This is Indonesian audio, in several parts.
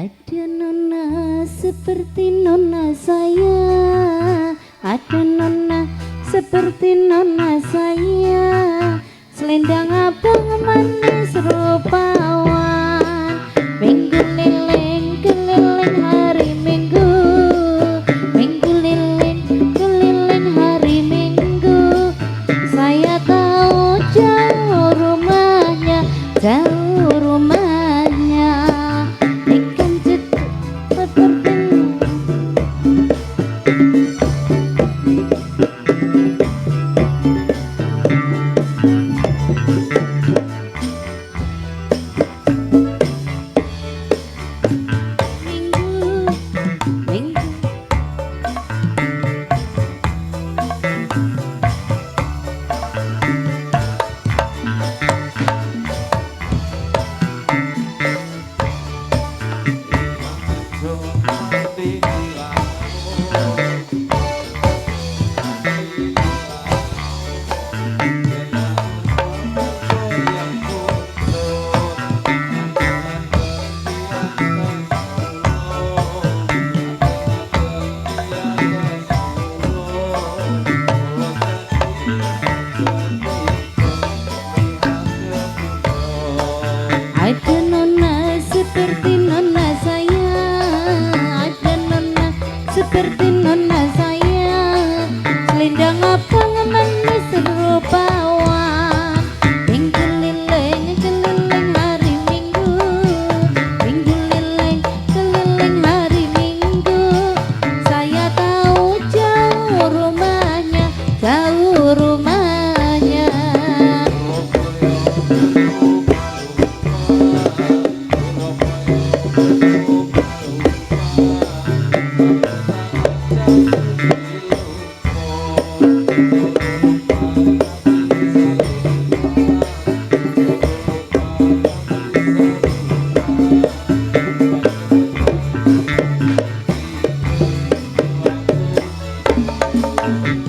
Ada nona seperti nona saya, ada nona seperti nona saya, selendang abang manis rupawan, minggu lilin keliling hari minggu, minggu lilin keliling hari minggu, saya tahu jauh rumahnya, jauh rumahnya. Ada nona seperti nona saya, ada nona seperti nona saya, selendang abang manis rupawan, minggu lilin keliling hari minggu, minggu lilin keliling hari minggu, saya tahu jauh rumahnya, jauh rumahnya.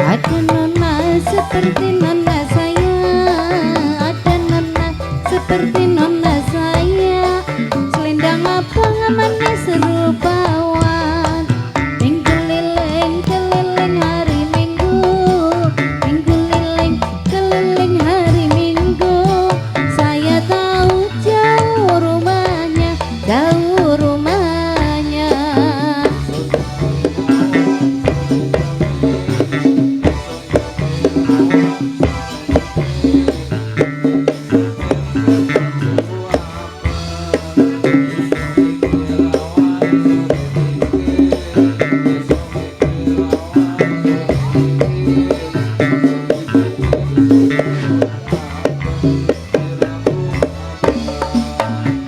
Ada nona seperti nona saya, ada nona seperti nona saya, selendang abang manis rupawan, minggu lilin keliling hari minggu, minggu lilin keliling hari minggu, saya tahu jauh rumahnya, jauh rumahnya.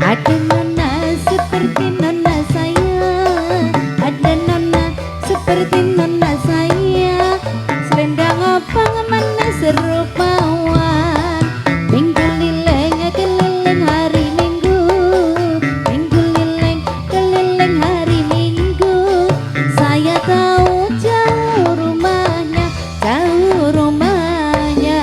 Ada nona seperti nona saya, ada nona seperti nona saya, selendang abang manis rupawan, minggu lilin keliling hari minggu, minggu lilin keliling hari minggu, saya tahu jauh rumahnya, jauh rumahnya.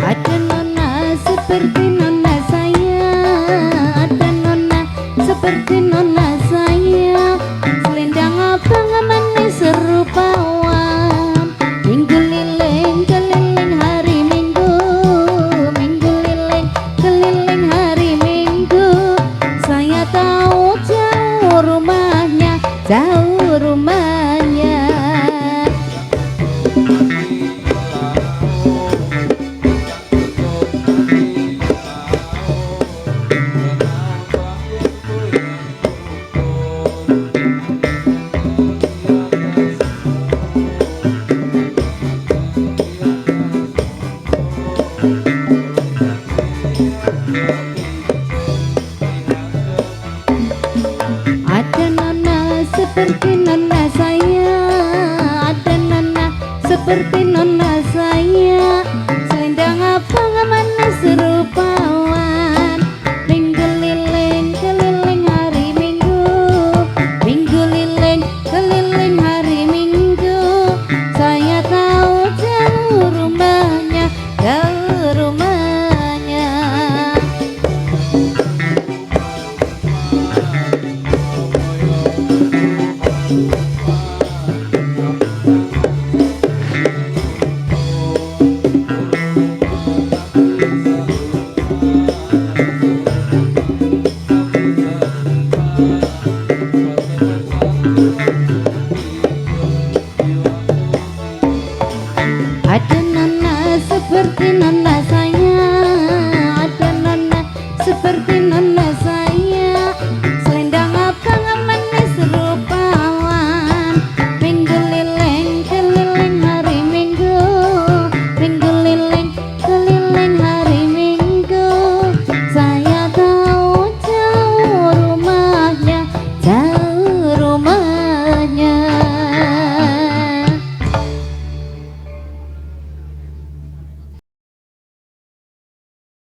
Ada nona seperti nona saya, ada nona seperti nona saya, selendang abang manis rupawan, minggu lilin keliling hari minggu, minggu lilin keliling hari minggu, saya tahu jauh rumahnya, jauh rumahnya. seperti nona saya, ada nona saya